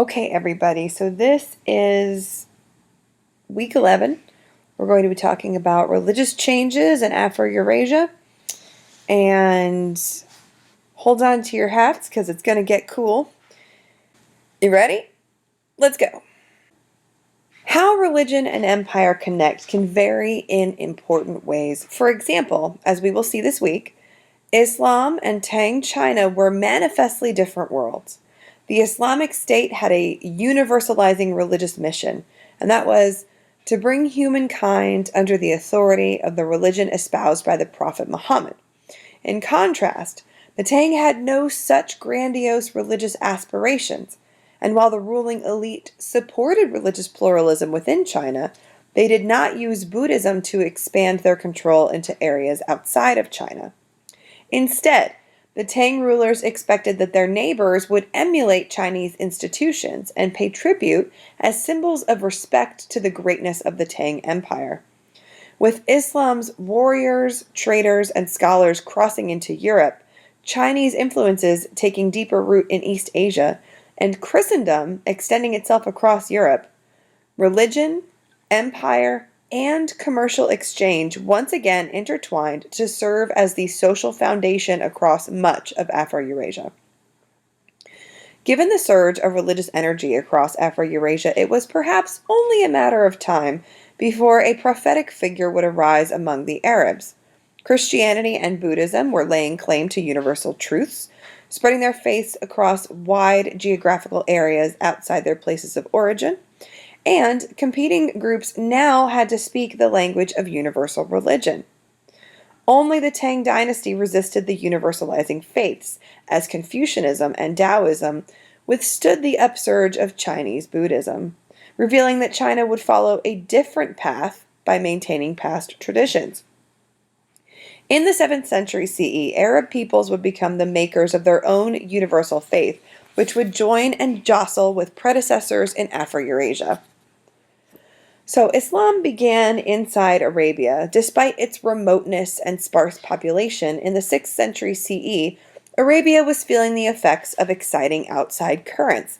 Okay, everybody, so this is week 11. We're going to be talking about religious changes in Afroeurasia. And hold on to your hats because it's going to get cool. You ready? Let's go. How religion and empire connect can vary in important ways. For example, as we will see this week, Islam and Tang China were manifestly different worlds. The Islamic State had a universalizing religious mission, and that was to bring humankind under the authority of the religion espoused by the Prophet Muhammad. In contrast, the Tang had no such grandiose religious aspirations, and while the ruling elite supported religious pluralism within China, they did not use Buddhism to expand their control into areas outside of China. Instead, the Tang rulers expected that their neighbors would emulate Chinese institutions and pay tribute as symbols of respect to the greatness of the Tang Empire. With Islam's warriors, traders, and scholars crossing into Europe, Chinese influences taking deeper root in East Asia, and Christendom extending itself across Europe, religion, empire, and commercial exchange once again intertwined to serve as the social foundation across much of Afroeurasia. Given the surge of religious energy across Afroeurasia, it was perhaps only a matter of time before a prophetic figure would arise among the Arabs. Christianity and Buddhism were laying claim to universal truths, spreading their faiths across wide geographical areas outside their places of origin, and competing groups now had to speak the language of universal religion. Only the Tang dynasty resisted the universalizing faiths, as Confucianism and Taoism withstood the upsurge of Chinese Buddhism, revealing that China would follow a different path by maintaining past traditions. In the 7th century CE, Arab peoples would become the makers of their own universal faith, which would join and jostle with predecessors in Afroeurasia. So Islam began inside Arabia. Despite its remoteness and sparse population, in the 6th century CE, Arabia was feeling the effects of exciting outside currents,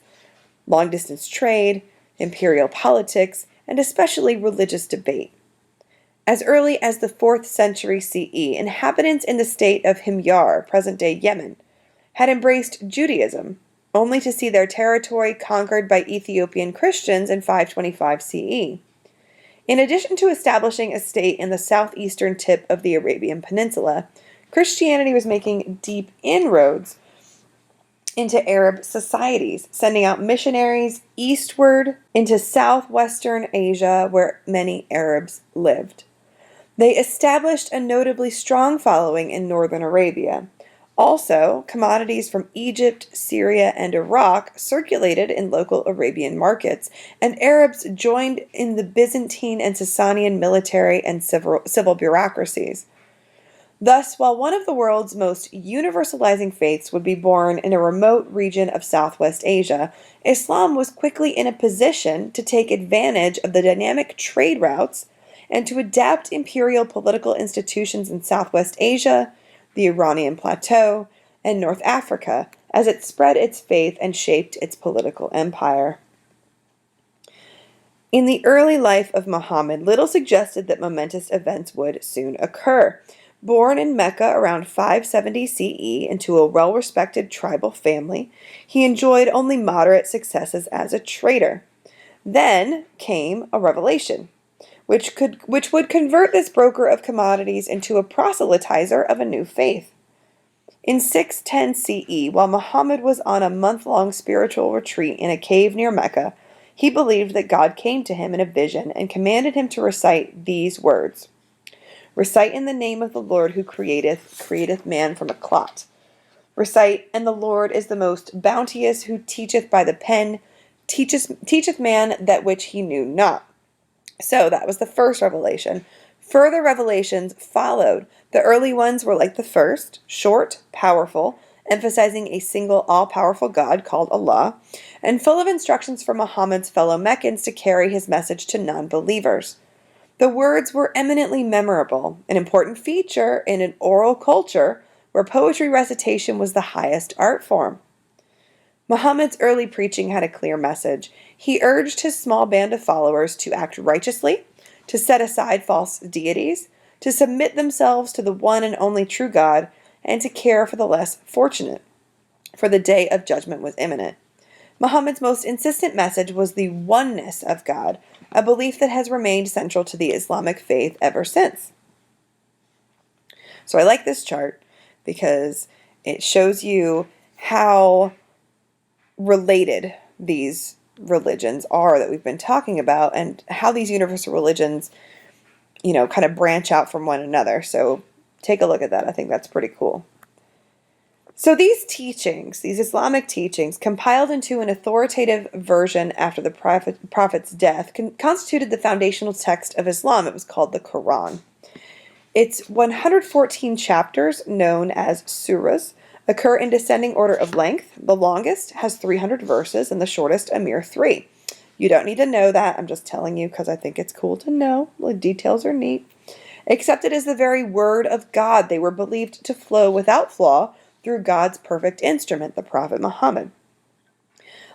long-distance trade, imperial politics, and especially religious debate. As early as the 4th century CE, inhabitants in the state of Himyar, present-day Yemen, had embraced Judaism, only to see their territory conquered by Ethiopian Christians in 525 CE. In addition to establishing a state in the southeastern tip of the Arabian Peninsula, Christianity was making deep inroads into Arab societies, sending out missionaries eastward into southwestern Asia where many Arabs lived. They established a notably strong following in northern Arabia. Also, commodities from Egypt, Syria, and Iraq circulated in local Arabian markets, and Arabs joined in the Byzantine and Sasanian military and civil bureaucracies. Thus, while one of the world's most universalizing faiths would be born in a remote region of Southwest Asia, Islam was quickly in a position to take advantage of the dynamic trade routes and to adapt imperial political institutions in Southwest Asia, the Iranian Plateau, and North Africa as it spread its faith and shaped its political empire. In the early life of Muhammad, little suggested that momentous events would soon occur. Born in Mecca around 570 CE into a well-respected tribal family, he enjoyed only moderate successes as a trader. Then came a revelation, which would convert this broker of commodities into a proselytizer of a new faith. In 610 CE, while Muhammad was on a month-long spiritual retreat in a cave near Mecca, he believed that God came to him in a vision and commanded him to recite these words: "Recite in the name of the Lord who createth man from a clot. Recite, and the Lord is the most bounteous who teacheth by the pen, teacheth man that which he knew not." So that was the first revelation. Further revelations followed. The early ones were like the first, short, powerful, emphasizing a single all-powerful God called Allah, and full of instructions for Muhammad's fellow Meccans to carry his message to non-believers. The words were eminently memorable, an important feature in an oral culture where poetry recitation was the highest art form. Muhammad's early preaching had a clear message. He urged his small band of followers to act righteously, to set aside false deities, to submit themselves to the one and only true God, and to care for the less fortunate, for the day of judgment was imminent. Muhammad's most insistent message was the oneness of God, a belief that has remained central to the Islamic faith ever since. So I like this chart because it shows you how related these religions are that we've been talking about, and how these universal religions, kind of branch out from one another. So take a look at that. I think that's pretty cool. So these teachings, these Islamic teachings, compiled into an authoritative version after the Prophet's death, constituted the foundational text of Islam. It was called the Quran. Its 114 chapters, known as surahs, occur in descending order of length. The longest has 300 verses and the shortest a mere 3. You don't need to know that. I'm just telling you because I think it's cool to know. The details are neat. Accepted as the very word of God, they were believed to flow without flaw through God's perfect instrument, the Prophet Muhammad.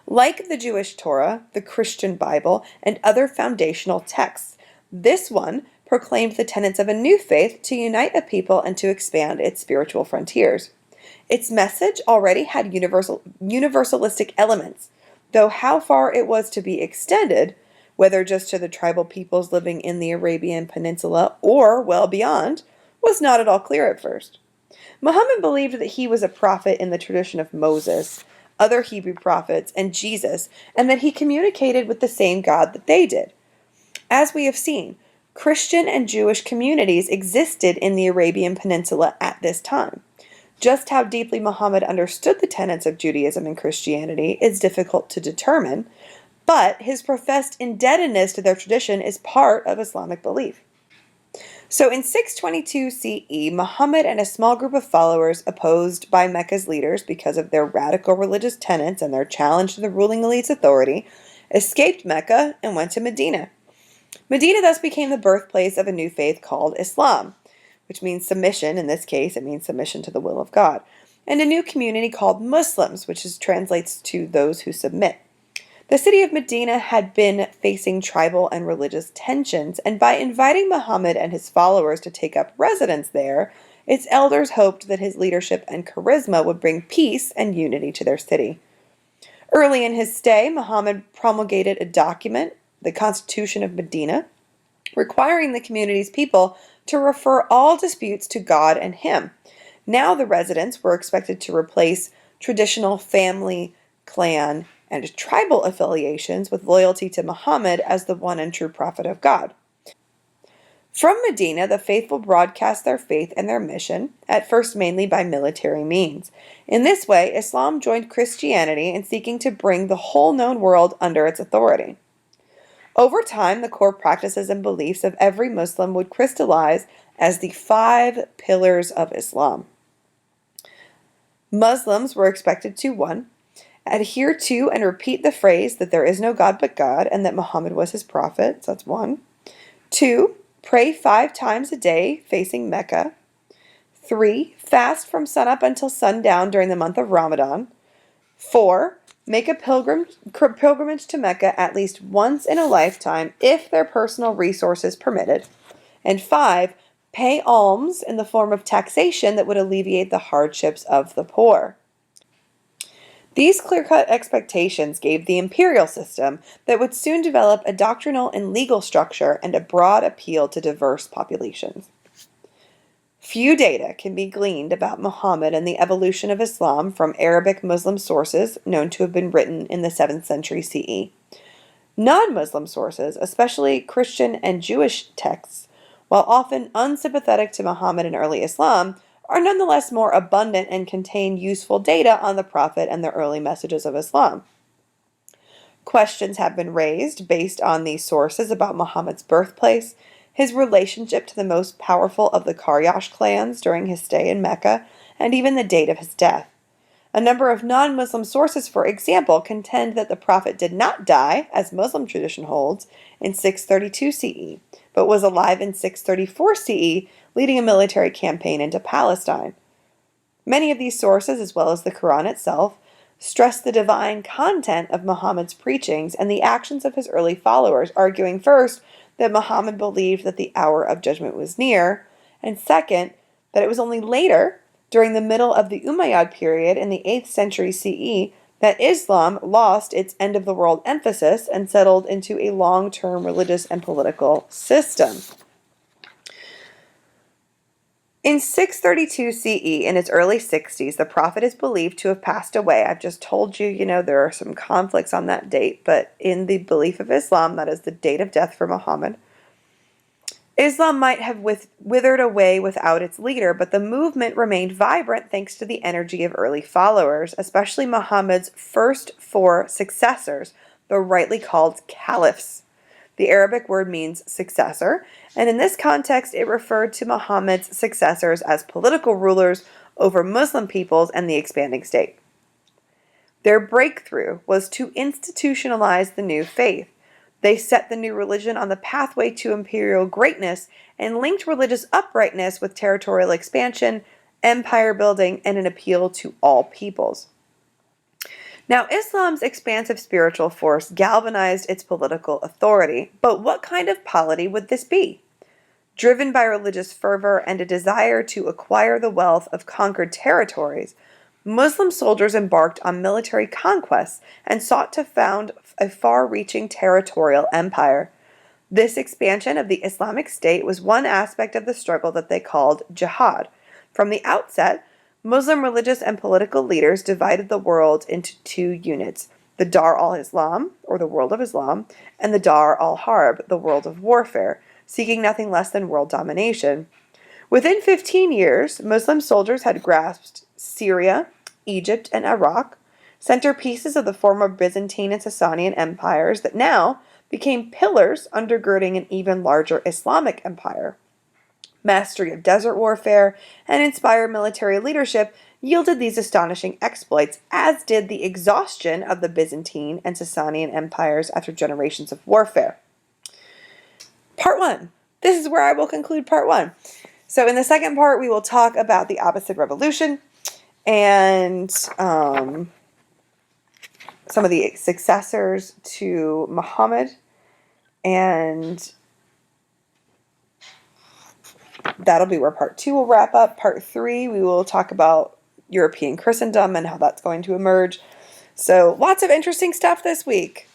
Like the Jewish Torah, the Christian Bible, and other foundational texts, this one proclaimed the tenets of a new faith to unite a people and to expand its spiritual frontiers. Its message already had universalistic elements, though how far it was to be extended, whether just to the tribal peoples living in the Arabian Peninsula or well beyond, was not at all clear at first. Muhammad believed that he was a prophet in the tradition of Moses, other Hebrew prophets, and Jesus, and that he communicated with the same God that they did. As we have seen, Christian and Jewish communities existed in the Arabian Peninsula at this time. Just how deeply Muhammad understood the tenets of Judaism and Christianity is difficult to determine, but his professed indebtedness to their tradition is part of Islamic belief. So in 622 CE, Muhammad and a small group of followers, opposed by Mecca's leaders because of their radical religious tenets and their challenge to the ruling elite's authority, escaped Mecca and went to Medina. Medina thus became the birthplace of a new faith called Islam, which means submission. In this case, it means submission to the will of God, and a new community called Muslims, which translates to those who submit. The city of Medina had been facing tribal and religious tensions, and by inviting Muhammad and his followers to take up residence there, its elders hoped that his leadership and charisma would bring peace and unity to their city. Early in his stay, Muhammad promulgated a document, the Constitution of Medina, requiring the community's people to refer all disputes to God and him. Now the residents were expected to replace traditional family, clan, and tribal affiliations with loyalty to Muhammad as the one and true prophet of God. From Medina, the faithful broadcast their faith and their mission, at first mainly by military means. In this way, Islam joined Christianity in seeking to bring the whole known world under its authority. Over time, the core practices and beliefs of every Muslim would crystallize as the 5 pillars of Islam. Muslims were expected to 1. Adhere to and repeat the phrase that there is no God but God and that Muhammad was his prophet. So that's 1. 2. Pray 5 times a day facing Mecca. 3. Fast from sunup until sundown during the month of Ramadan. 4. Make a pilgrimage to Mecca at least once in a lifetime if their personal resources permitted. And 5. Pay alms in the form of taxation that would alleviate the hardships of the poor. These clear-cut expectations gave the imperial system that would soon develop a doctrinal and legal structure and a broad appeal to diverse populations. Few data can be gleaned about Muhammad and the evolution of Islam from Arabic Muslim sources known to have been written in the 7th century CE. Non-Muslim sources, especially Christian and Jewish texts, while often unsympathetic to Muhammad and early Islam, are nonetheless more abundant and contain useful data on the Prophet and the early messages of Islam. Questions have been raised based on these sources about Muhammad's birthplace, his relationship to the most powerful of the Quraysh clans during his stay in Mecca, and even the date of his death. A number of non-Muslim sources, for example, contend that the Prophet did not die, as Muslim tradition holds, in 632 CE, but was alive in 634 CE, leading a military campaign into Palestine. Many of these sources, as well as the Quran itself, stressed the divine content of Muhammad's preachings and the actions of his early followers, arguing first that Muhammad believed that the hour of judgment was near, and second, that it was only later, during the middle of the Umayyad period in the 8th century CE, that Islam lost its end-of-the-world emphasis and settled into a long-term religious and political system. In 632 CE, in his early 60s, the prophet is believed to have passed away. I've just told you, there are some conflicts on that date, but in the belief of Islam, that is the date of death for Muhammad. Islam might have withered away without its leader, but the movement remained vibrant thanks to the energy of early followers, especially Muhammad's first 4 successors, though rightly called caliphs. The Arabic word means successor, and in this context it referred to Muhammad's successors as political rulers over Muslim peoples and the expanding state. Their breakthrough was to institutionalize the new faith. They set the new religion on the pathway to imperial greatness and linked religious uprightness with territorial expansion, empire building, and an appeal to all peoples. Now, Islam's expansive spiritual force galvanized its political authority, but what kind of polity would this be? Driven by religious fervor and a desire to acquire the wealth of conquered territories, Muslim soldiers embarked on military conquests and sought to found a far-reaching territorial empire. This expansion of the Islamic State was one aspect of the struggle that they called jihad. From the outset, Muslim religious and political leaders divided the world into 2 units, the Dar al-Islam, or the world of Islam, and the Dar al-Harb, the world of warfare, seeking nothing less than world domination. Within 15 years, Muslim soldiers had grasped Syria, Egypt, and Iraq, centerpieces of the former Byzantine and Sasanian empires that now became pillars undergirding an even larger Islamic empire. Mastery of desert warfare and inspired military leadership yielded these astonishing exploits, as did the exhaustion of the Byzantine and Sasanian empires after generations of warfare. Part 1. This is where I will conclude part 1. So in the second part, we will talk about the Abbasid Revolution and some of the successors to Muhammad, and that'll be where part 2 will wrap up. Part 3, we will talk about European Christendom and how that's going to emerge. So lots of interesting stuff this week.